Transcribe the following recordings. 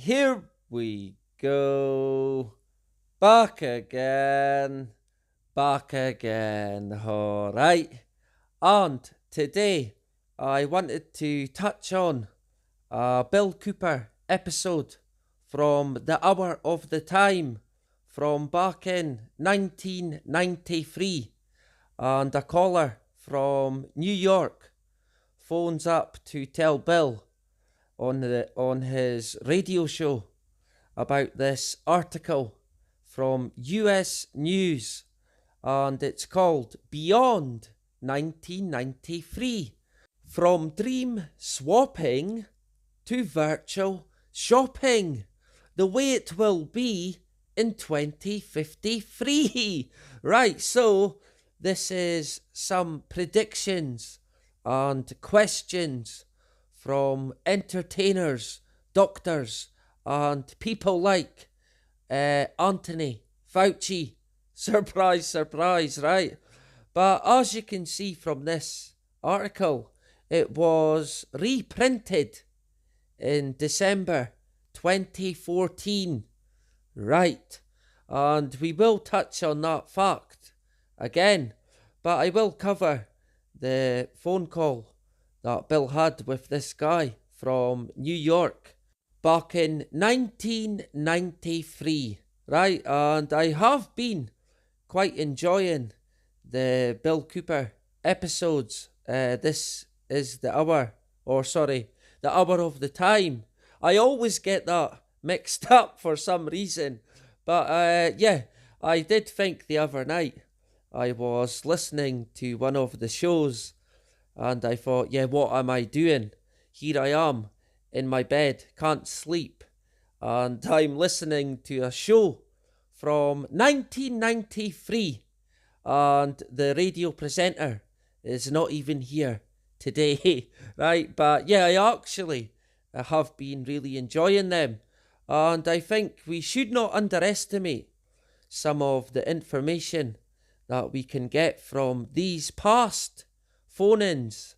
here we go. Back again. Alright. And today I wanted to touch on a Bill Cooper episode from the Hour of the Time from back in 1993. And a caller from New York phones up to tell Bill on his radio show about this article from US News, and it's called Beyond 1993, From Dream Swapping to Virtual Shopping, the way it will be in 2053. Right, so this is some predictions and questions from entertainers, doctors, and people like Anthony Fauci. Surprise, surprise, right? But as you can see from this article, it was reprinted in December 2014. Right, and we will touch on that fact again, but I will cover the phone call that Bill had with this guy from New York back in 1993, right? And I have been quite enjoying the Bill Cooper episodes. This is the Hour of the Time. I always get that mixed up for some reason, but yeah, I did think the other night I was listening to one of the shows and I thought, yeah, what am I doing? Here I am in my bed, can't sleep, and I'm listening to a show from 1993 and the radio presenter is not even here today, right? But yeah, I actually have been really enjoying them. And I think we should not underestimate some of the information that we can get from these past phone-ins.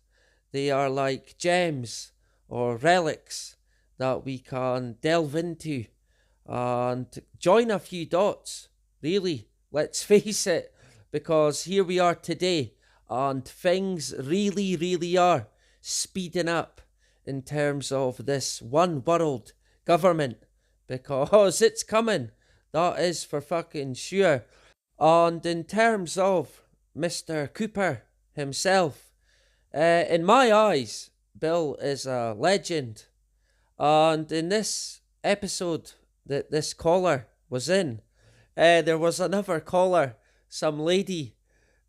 They are like gems or relics that we can delve into and join a few dots. Really, let's face it, because here we are today and things really are speeding up in terms of this one world government, because it's coming, that is for fucking sure. And in terms of Mr. Cooper himself, in my eyes, Bill is a legend. And in this episode that this caller was in, there was another caller, some lady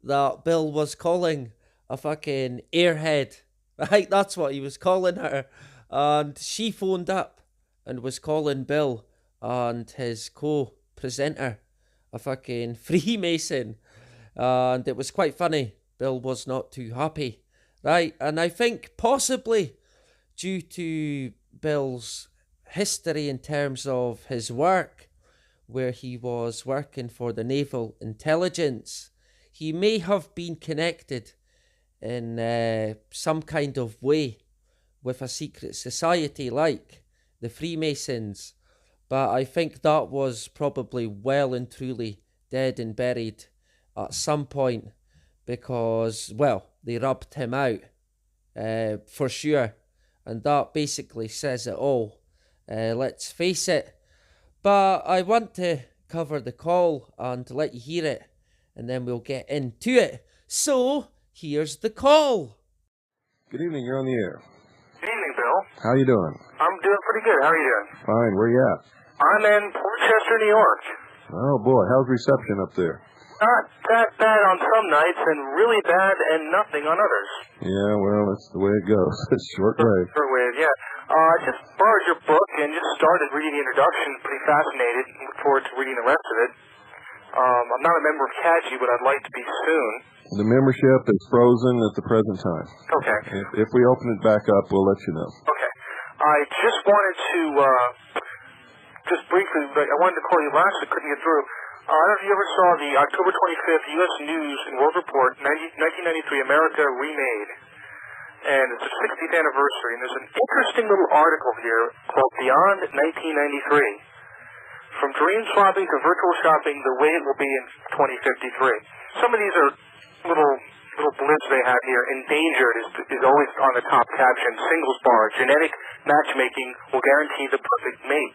that Bill was calling a fucking airhead, right? That's what he was calling her. And she phoned up and was calling Bill and his co-presenter a fucking Freemason. And it was quite funny. Bill was not too happy, right? And I think possibly due to Bill's history in terms of his work, where he was working for the Naval Intelligence, he may have been connected in some kind of way with a secret society like the Freemasons, but I think that was probably well and truly dead and buried at some point because, well, they rubbed him out for sure, and that basically says it all. Let's face it. But I want to cover the call and let you hear it, and then we'll get into it. So, here's the call. Good evening, you're on the air. Good evening, Bill. How you doing? I'm doing pretty good. How are you doing? Fine, where you at? I'm in Portchester, New York. Oh boy, how's reception up there? Not that bad on some nights and really bad and nothing on others. Yeah, well, that's the way it goes. It's shortwave. Shortwave, yeah. I just borrowed your book and just started reading the introduction. Pretty fascinated. Look forward to reading the rest of it. I'm not a member of CAGI, but I'd like to be soon. The membership is frozen at the present time. Okay. If we open it back up, we'll let you know. Okay. I just wanted to, just briefly, I wanted to call you last, but couldn't get through. I don't know if you ever saw the October 25th U.S. News and World Report, 1993, America Remade. and it's their 60th anniversary, and there's an interesting little article here called Beyond 1993. From dream swapping to virtual shopping, the way it will be in 2053. Some of these are little blips they have here. Endangered is always on the top caption. Singles bar, genetic matchmaking will guarantee the perfect mate.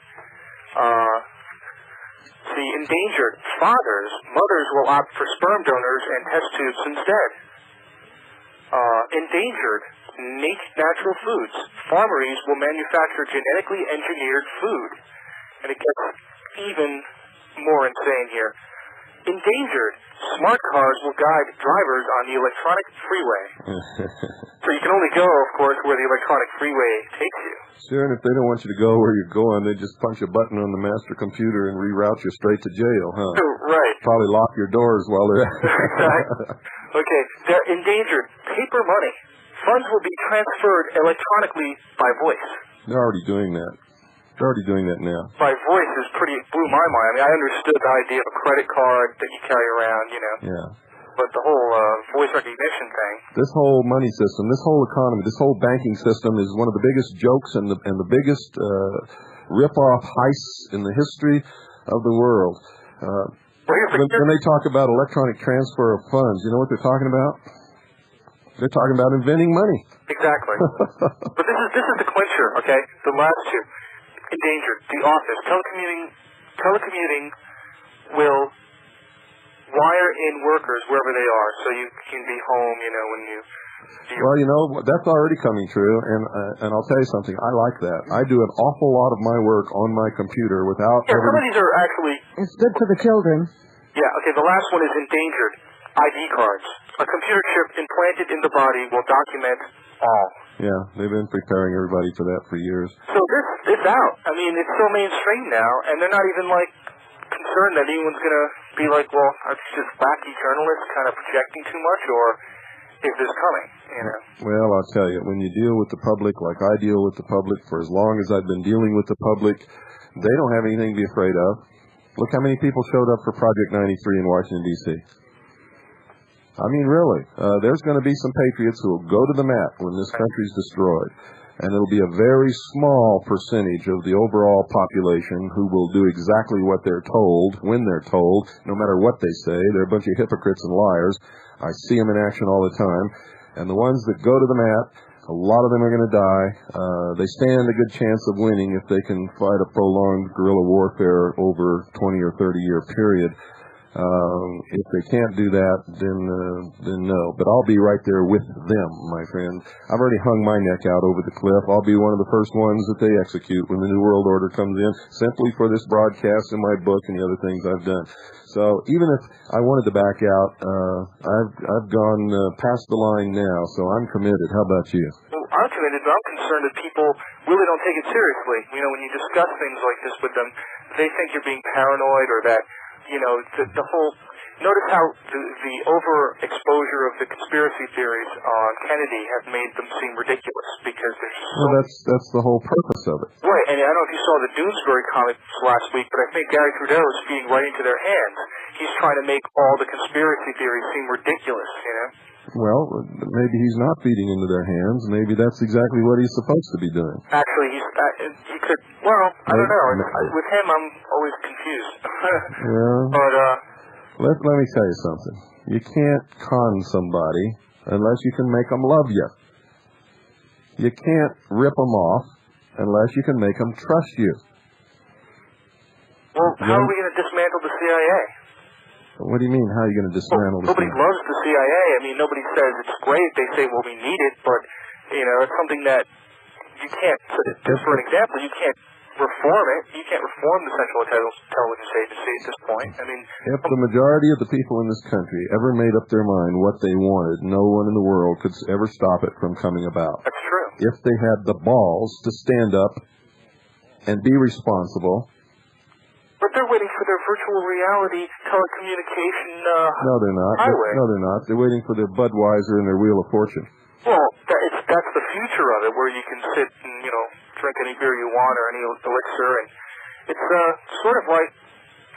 See, endangered mothers will opt for sperm donors and test tubes instead. Endangered, natural foods. Farmeries will manufacture genetically engineered food. And it gets even more insane here. Endangered, smart cars will guide drivers on the electronic freeway. So you can only go, of course, where the electronic freeway takes you. Sure, and if they don't want you to go where you're going, they just punch a button on the master computer and reroute you straight to jail, huh? Right. Probably lock your doors while they're at it. Exactly. Okay, they're endangered. Paper money. Funds will be transferred electronically by voice. They're already doing that. They're already doing that now. By voice blew my mind. I mean, I understood the idea of a credit card that you carry around, Yeah. But the whole voice recognition thing. This whole money system, this whole economy, this whole banking system is one of the biggest jokes and the biggest rip-off heists in the history of the world. When they talk about electronic transfer of funds, you know what they're talking about? They're talking about inventing money. Exactly. But this is the clincher, okay? The last two. Endangered. The Office. Telecommuting will wire in workers wherever they are, so you can be home, when you... Well, that's already coming true, and I'll tell you something. I like that. I do an awful lot of my work on my computer without... Yeah, some of these are actually... It's good for the children. Yeah, okay, the last one is endangered. ID cards. A computer chip implanted in the body will document all. Yeah, they've been preparing everybody for that for years. So it's out. I mean, it's so mainstream now, and they're not even, concerned that anyone's going to be like, well, are these just wacky journalists kind of projecting too much, or is this coming, Well, I'll tell you, when you deal with the public like I deal with the public for as long as I've been dealing with the public, they don't have anything to be afraid of. Look how many people showed up for Project 93 in Washington, D.C. I mean, really, there's going to be some patriots who will go to the mat when this country's destroyed. And it'll be a very small percentage of the overall population who will do exactly what they're told, when they're told, no matter what they say. They're a bunch of hypocrites and liars. I see them in action all the time. And the ones that go to the mat, a lot of them are going to die. They stand a good chance of winning if they can fight a prolonged guerrilla warfare over 20 or 30-year period. If they can't do that, then no. But I'll be right there with them, my friend. I've already hung my neck out over the cliff. I'll be one of the first ones that they execute when the New World Order comes in, simply for this broadcast and my book and the other things I've done. So even if I wanted to back out, I've gone past the line now, so I'm committed. How about you? Well, I'm committed, but I'm concerned that people really don't take it seriously. When you discuss things like this with them, they think you're being paranoid or that the whole... Notice how the overexposure of the conspiracy theories on Kennedy have made them seem ridiculous because there's so... Well, that's the whole purpose of it. Right, and I don't know if you saw the Doonesbury comics last week, but I think Gary Trudeau is feeding right into their hands. He's trying to make all the conspiracy theories seem ridiculous, Well, maybe he's not feeding into their hands. Maybe that's exactly what he's supposed to be doing. Actually, he could... Well, I don't know. With him, I'm always confused. Yeah. But, Let me tell you something. You can't con somebody unless you can make them love you. You can't rip them off unless you can make them trust you. Well, how are we going to dismantle the CIA? What do you mean, how are you going to dismantle the CIA? Nobody loves the CIA. I mean, nobody says it's great. They say, well, we need it, but, it's something that you can't, just for an example, you can't reform it. You can't reform the Central Intelligence Agency at this point. I mean... If the majority of the people in this country ever made up their mind what they wanted, no one in the world could ever stop it from coming about. That's true. If they had the balls to stand up and be responsible... But they're waiting for their virtual reality telecommunication No, they're not. highway. No, they're not. They're waiting for their Budweiser and their Wheel of Fortune. Well, that's the future of it, where you can sit and, drink any beer you want or any elixir. And it's sort of like,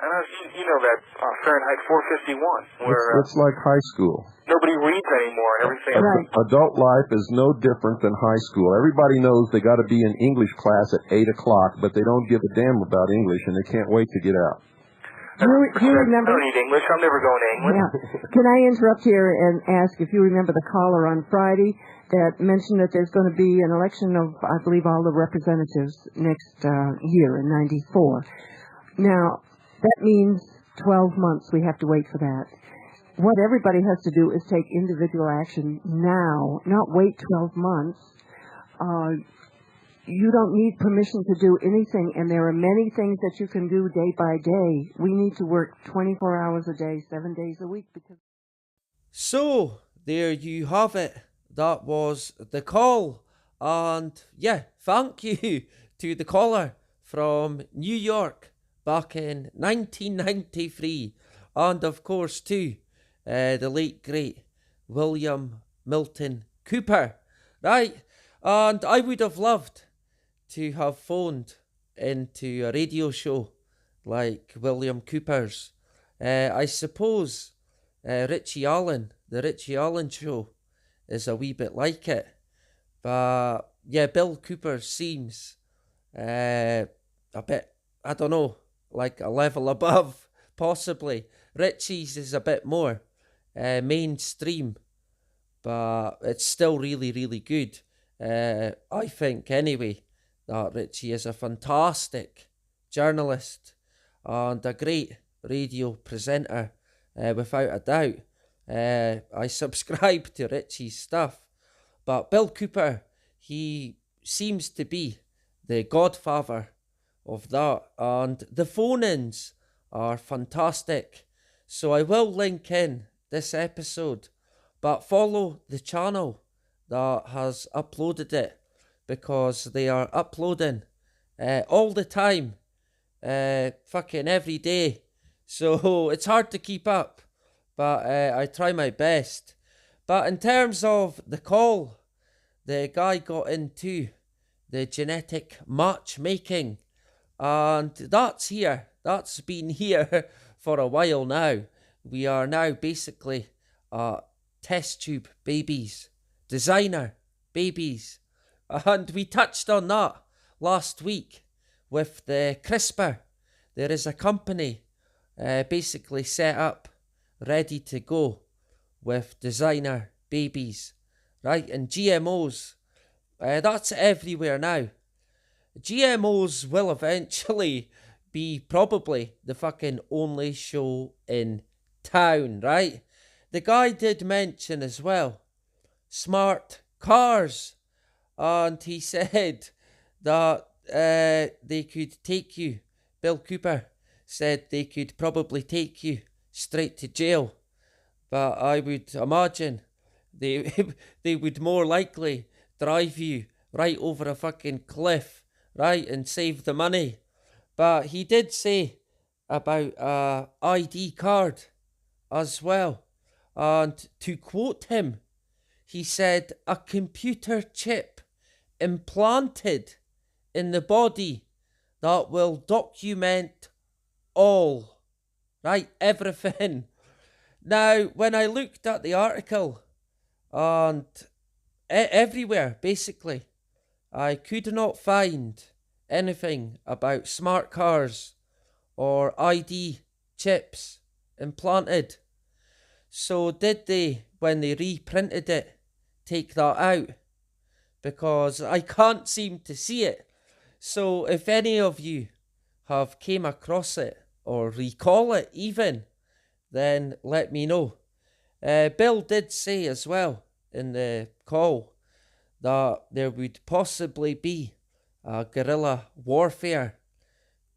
I And you know that Fahrenheit 451, where It's like high school. nobody reads anymore and everything. Right. Adult life is no different than high school. Everybody knows they got to be in English class at 8 o'clock, but they don't give a damn about English, and they can't wait to get out. Do you remember? I don't need English. I'm never going to England. Yeah. Can I interrupt here and ask if you remember the caller on Friday that mentioned that there's going to be an election of, I believe, all the representatives next year in '94. Now, that means 12 months. We have to wait for that. What everybody has to do is take individual action now, not wait 12 months. You don't need permission to do anything, and there are many things that you can do day by day. We need to work 24 hours a day, 7 days a week. So, there you have it. That was the call. And yeah, thank you to the caller from New York back in 1993. And of course, to the late, great William Milton Cooper. Right? And I would have loved to have phoned into a radio show like William Cooper's. I suppose Richie Allen, the Richie Allen Show, is a wee bit like it. But yeah, Bill Cooper seems a bit, I don't know, like a level above, possibly. Richie's is a bit more mainstream, but it's still really, really good. I think, anyway, that Richie is a fantastic journalist and a great radio presenter, without a doubt. I subscribe to Richie's stuff, but Bill Cooper, he seems to be the godfather of that, and the phone-ins are fantastic. So I will link in this episode, but follow the channel that has uploaded it, because they are uploading all the time, fucking every day. So it's hard to keep up, but I try my best. But in terms of the call, the guy got into the genetic matchmaking, and that's here. That's been here for a while now. We are now basically test tube babies, designer babies. And we touched on that last week with the CRISPR. There is a company basically set up, ready to go with designer babies, right? And GMOs, that's everywhere now. GMOs will eventually be probably the fucking only show in town, right? The guy did mention as well smart cars. And he said that they could take you, Bill Cooper said they could probably take you straight to jail. But I would imagine they would more likely drive you right over a fucking cliff, right, and save the money. But he did say about a ID card as well. And to quote him, he said, a computer chip implanted in the body that will document all, right, everything. Now, when I looked at the article, and everywhere, basically, I could not find anything about smart cars or ID chips implanted. So did they, when they reprinted it, take that out? Because I can't seem to see it. So if any of you have came across it, or recall it even, then let me know. Bill did say as well in the call that there would possibly be a guerrilla warfare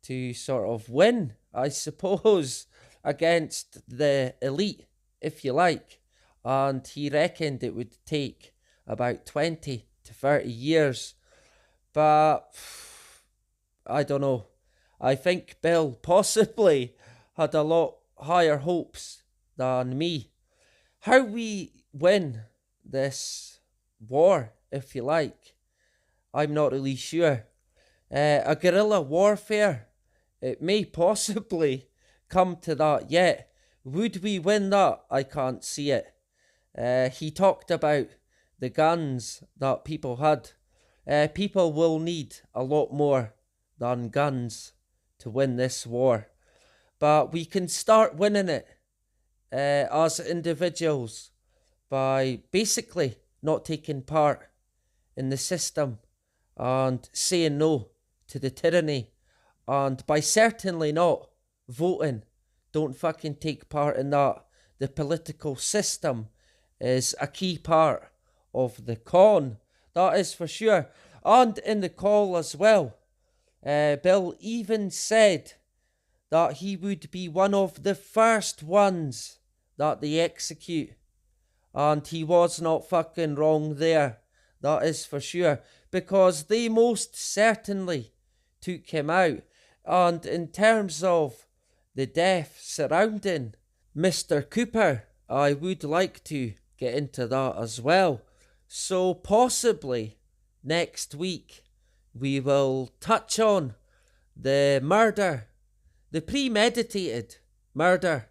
to sort of win, I suppose, against the elite, if you like. And he reckoned it would take about 20 to 30 years. But I don't know. I think Bill possibly had a lot higher hopes than me. How we win this war, if you like, I'm not really sure. A guerrilla warfare, it may possibly come to that yet. Would we win that? I can't see it. He talked about the guns that people had. People will need a lot more than guns to win this war. But we can start winning it as individuals by basically not taking part in the system and saying no to the tyranny, and by certainly not voting. Don't fucking take part in that. The political system is a key part of the con, that is for sure. And in the call as well, Bill even said that he would be one of the first ones that they execute. And he was not fucking wrong there, that is for sure, because they most certainly took him out. And in terms of the death surrounding Mr. Cooper, I would like to get into that as well. So possibly next week we will touch on the murder, the premeditated murder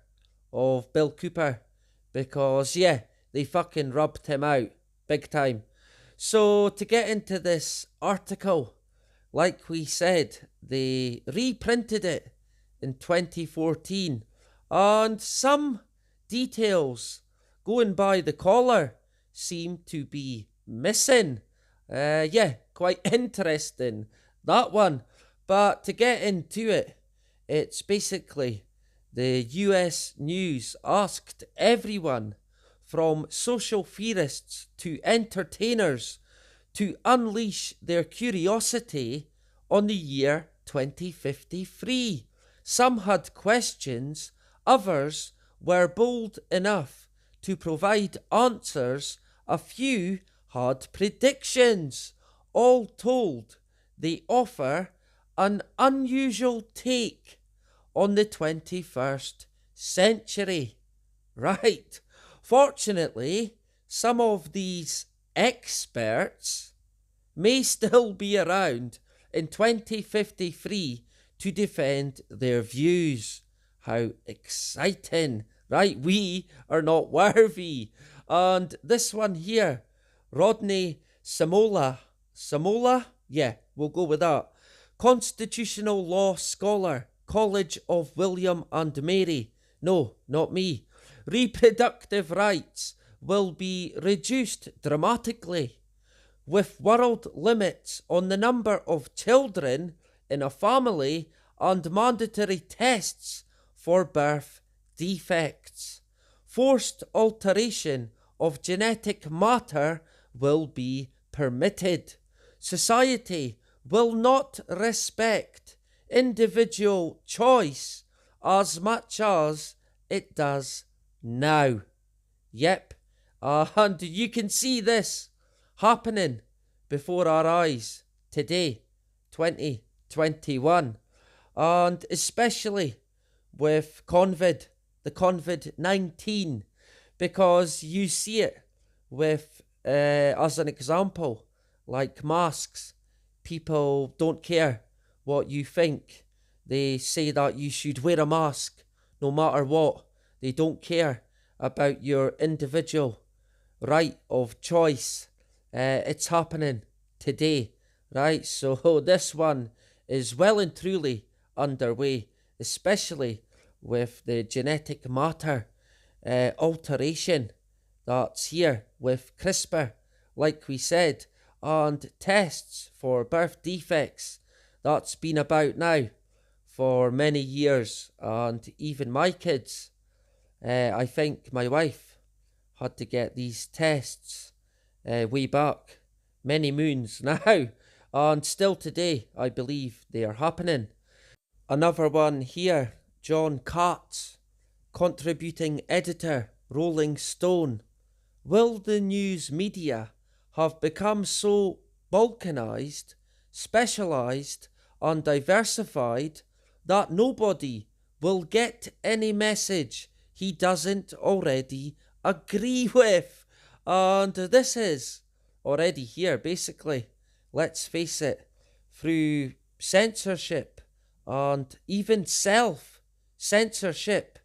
of Bill Cooper, because yeah, they fucking rubbed him out big time. So to get into this article, like we said, they reprinted it in 2014, and some details going by the caller seem to be missing. Yeah, quite interesting, that one. But to get into it, it's basically the US News asked everyone from social theorists to entertainers to unleash their curiosity on the year 2053. Some had questions, others were bold enough to provide answers, a few had predictions. All told, they offer an unusual take on the 21st century. Right. Fortunately, some of these experts may still be around in 2053 to defend their views. How exciting, right? We are not worthy. And this one here, Rodney Samola. Yeah, we'll go with that. Constitutional law scholar, College of William and Mary. No, not me. Reproductive rights will be reduced dramatically, with world limits on the number of children in a family and mandatory tests for birth defects. Forced alteration of genetic matter will be permitted. Society will not respect individual choice as much as it does now. Yep, and you can see this happening before our eyes today, 2021, and especially with the COVID-19, because you see it with, as an example, like masks. People don't care what you think. They say that you should wear a mask no matter what. They don't care about your individual right of choice. It's happening today, right? So this one is well and truly underway, especially with the genetic matter alteration that's here with CRISPR, like we said, and tests for birth defects. That's been about now for many years, and even my kids, I think my wife had to get these tests way back, many moons now, and still today I believe they are happening. Another one here, John Katz, contributing editor, Rolling Stone. Will the news media have become so balkanized, specialized and diversified that nobody will get any message he doesn't already agree with? And this is already here, basically. Let's face it, through censorship and even censorship.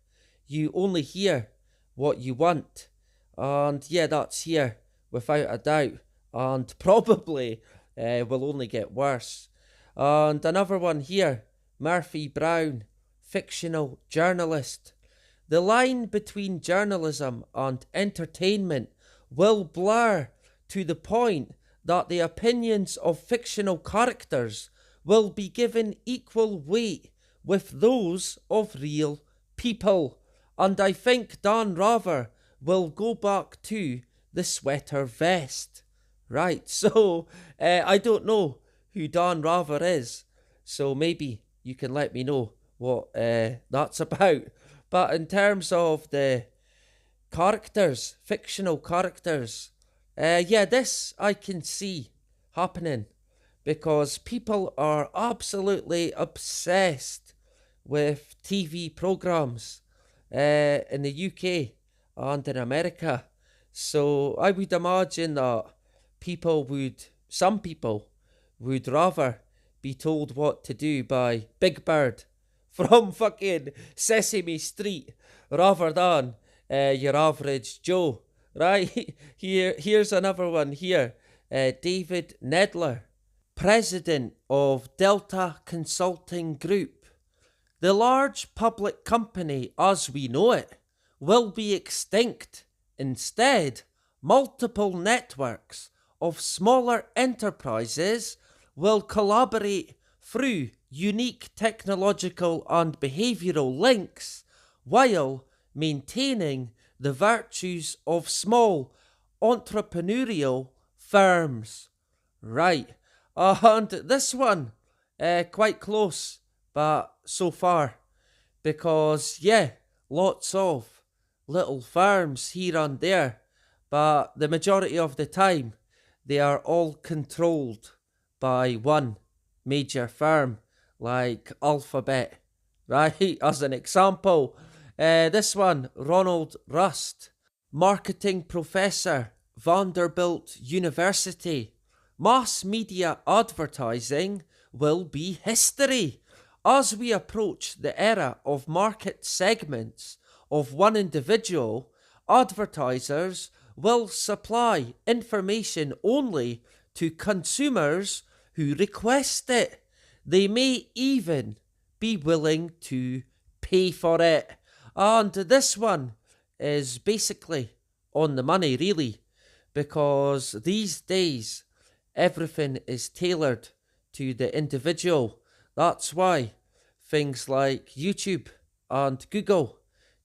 You only hear what you want. And yeah, that's here without a doubt. And probably will only get worse. And another one here, Murphy Brown, fictional journalist. The line between journalism and entertainment will blur to the point that the opinions of fictional characters will be given equal weight with those of real people. And I think Dan Rather will go back to the sweater vest. Right, so I don't know who Dan Rather is, so maybe you can let me know what that's about. But in terms of the characters, fictional characters, yeah, this I can see happening because people are absolutely obsessed with TV programs in the UK and in America. So I would imagine that some people would rather be told what to do by Big Bird from fucking Sesame Street rather than your average Joe, right? Here's another one here. David Nedler, president of Delta Consulting Group. The large public company as we know it will be extinct. Instead, multiple networks of smaller enterprises will collaborate through unique technological and behavioural links while maintaining the virtues of small entrepreneurial firms. Right, and this one, quite close, but so far, because yeah, lots of little firms here and there, but the majority of the time, they are all controlled by one major firm, like Alphabet, right? As an example, this one, Ronald Rust, marketing professor, Vanderbilt University. Mass media advertising will be history. As we approach the era of market segments of one individual, advertisers will supply information only to consumers who request it. They may even be willing to pay for it. And this one is basically on the money, really, because these days everything is tailored to the individual. That's why things like YouTube and Google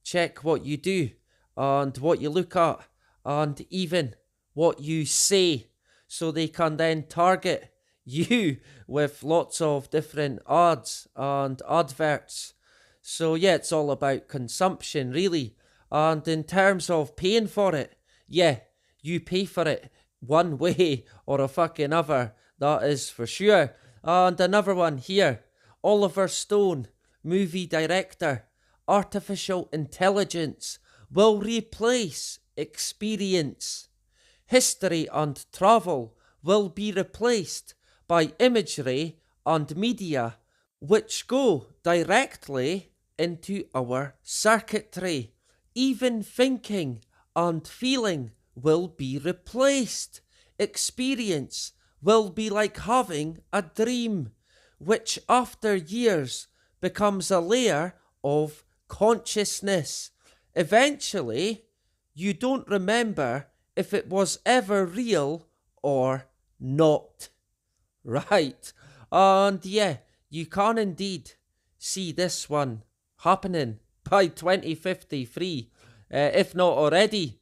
check what you do and what you look at and even what you say, so they can then target you with lots of different ads and adverts. So yeah, it's all about consumption, really. And in terms of paying for it, yeah, you pay for it one way or a fucking other, that is for sure. And another one here, Oliver Stone, movie director. Artificial intelligence will replace experience. History and travel will be replaced by imagery and media which go directly into our circuitry. Even thinking and feeling will be replaced. Experience will be like having a dream, which after years becomes a layer of consciousness. Eventually, you don't remember if it was ever real or not. Right, and yeah, you can indeed see this one happening by 2053, if not already,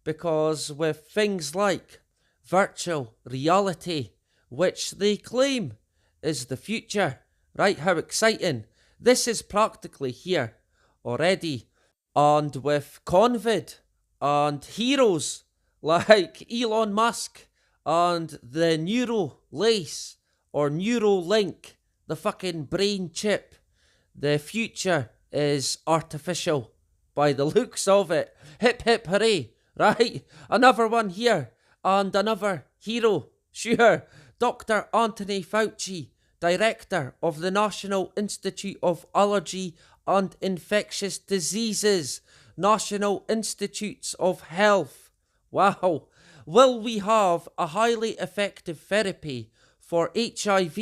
because with things like virtual reality, which they claim is the future, right, how exciting. This is practically here already, and with Convid and heroes like Elon Musk and the Neuralace or Neuralink, the fucking brain chip, the future is artificial by the looks of it. Hip hip hooray, right? Another one here, and another hero, sure, Dr. Anthony Fauci, Director of the National Institute of Allergy and Infectious Diseases, National Institutes of Health. Wow. Will we have a highly effective therapy for HIV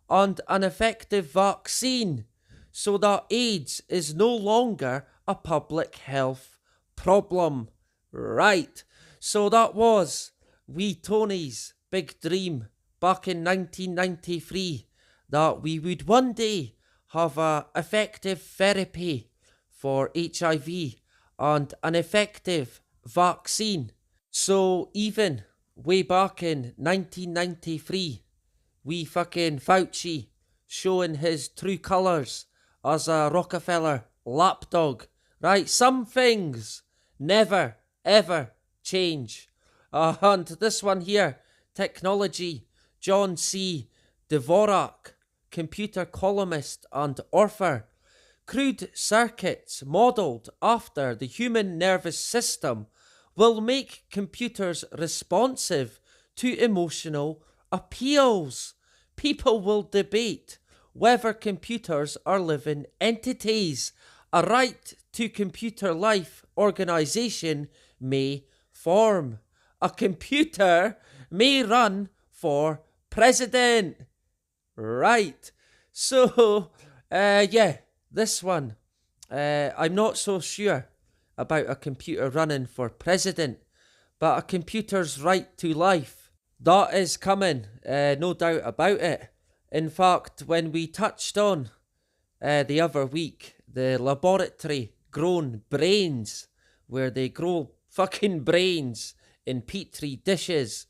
and an effective vaccine so that AIDS is no longer a public health problem? Right. So that was wee Tony's big dream back in 1993, that we would one day have a effective therapy for HIV and an effective vaccine. So even way back in 1993, wee fucking Fauci showing his true colours as a Rockefeller lapdog. Right, some things never ever change. And this one here, technology, John C. Dvorak, computer columnist and author. Crude circuits modelled after the human nervous system will make computers responsive to emotional appeals. People will debate whether computers are living entities. A right to computer life organisation may form. A computer may run for president. Right. So, this one. I'm not so sure about a computer running for president, but a computer's right to life, that is coming, no doubt about it. In fact, when we touched on the other week, the laboratory grown brains, where they grow fucking brains in petri dishes,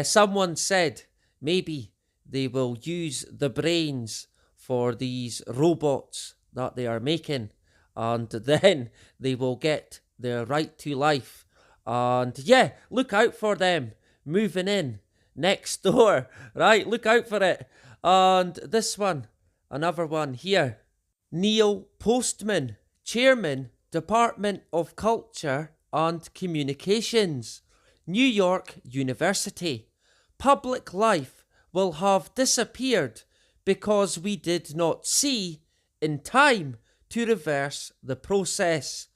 someone said maybe they will use the brains for these robots that they are making, and then they will get their right to life. And yeah, look out for them moving in next door, right? Look out for it. And this one, another one here. Neil Postman, Chairman, Department of Culture and Communications, New York University. Public life will have disappeared because we did not see in time to reverse the process.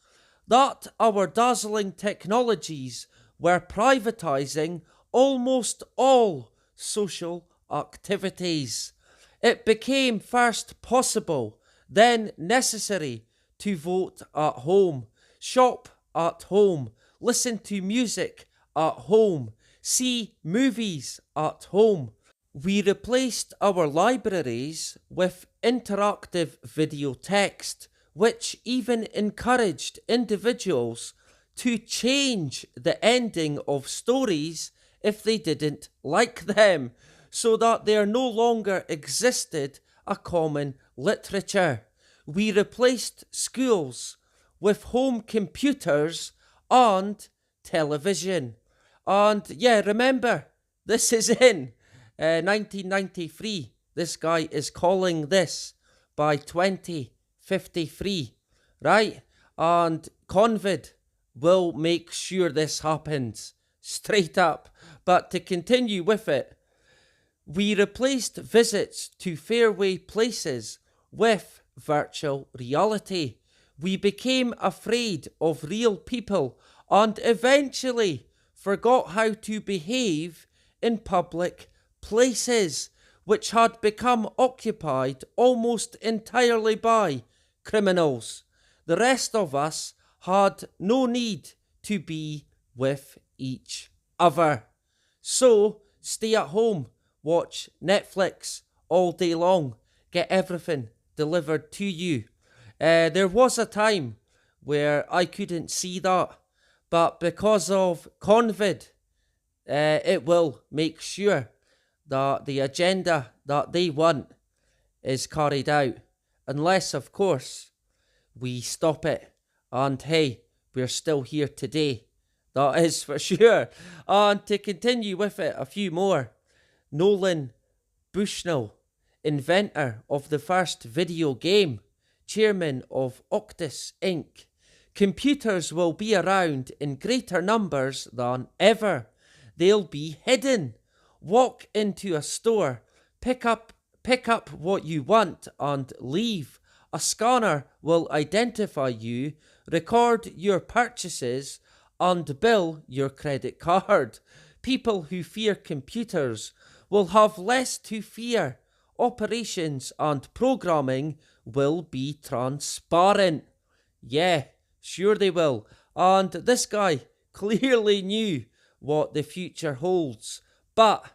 That our dazzling technologies were privatizing almost all social activities. It became first possible, then necessary, to vote at home, shop at home, listen to music at home, see movies at home. We replaced our libraries with interactive video text, which even encouraged individuals to change the ending of stories if they didn't like them, so that there no longer existed a common literature. We replaced schools with home computers and television. And yeah, remember, this is in 1993. This guy is calling this by 2053, right? And COVID will make sure this happens, straight up. But to continue with it, we replaced visits to faraway places with virtual reality. We became afraid of real people and eventually forgot how to behave in public places, which had become occupied almost entirely by criminals. The rest of us had no need to be with each other. So stay at home, watch Netflix all day long, get everything delivered to you. There was a time where I couldn't see that, but because of COVID, it will make sure that the agenda that they want is carried out, unless, of course, we stop it. And hey, we're still here today. That is for sure. And to continue with it, a few more. Nolan Bushnell, inventor of the first video game, chairman of Octus Inc. Computers will be around in greater numbers than ever. They'll be hidden. Walk into a store, pick pick up what you want and leave. A scanner will identify you, record your purchases, and bill your credit card. People who fear computers will have less to fear. Operations and programming will be transparent. Yeah, sure they will. And this guy clearly knew what the future holds. But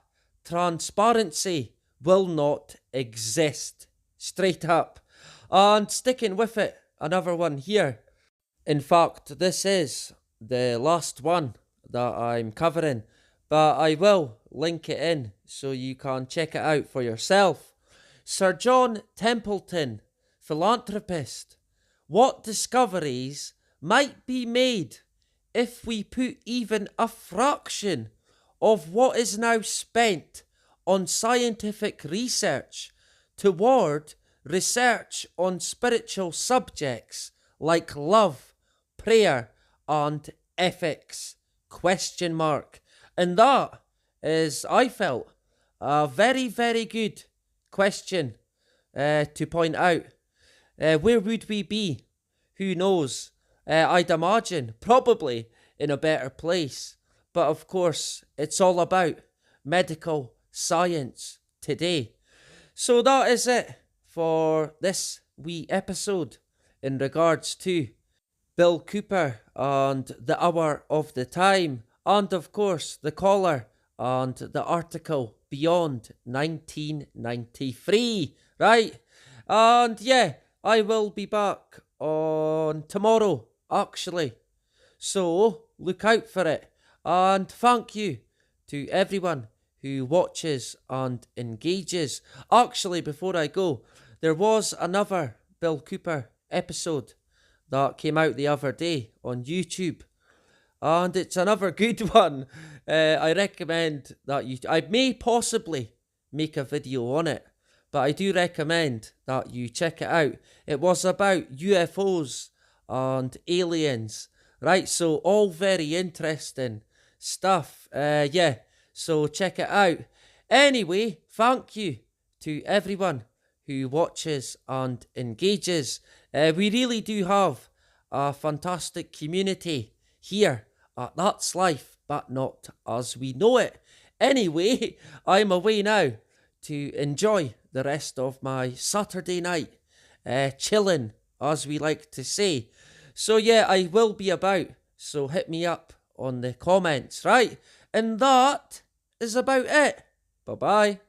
transparency will not exist. Straight up. And sticking with it, another one here. In fact, this is the last one that I'm covering, but I will link it in so you can check it out for yourself. Sir John Templeton, philanthropist. What discoveries might be made if we put even a fraction of what is now spent on scientific research toward research on spiritual subjects like love, prayer, and ethics? ? And that is, I felt, a very, very good question to point out. Where would we be? Who knows? I'd imagine probably in a better place. But of course, it's all about medical science today. So that is it for this wee episode in regards to Bill Cooper and the hour of the time, and of course the caller and the article beyond 1993, right? And yeah, I will be back on tomorrow, actually. So look out for it. And thank you to everyone who watches and engages. Actually, before I go, there was another Bill Cooper episode that came out the other day on YouTube. And it's another good one. I recommend that I may possibly make a video on it, but I do recommend that you check it out. It was about UFOs and aliens, right? So all very interesting stuff. Yeah, so check it out. Anyway, thank you to everyone who watches and engages. We really do have a fantastic community here at That's Life, but not as we know it. Anyway, I'm away now to enjoy the rest of my Saturday night, chilling, as we like to say. So yeah, I will be about, so hit me up on the comments, right? And that is about it. Bye-bye.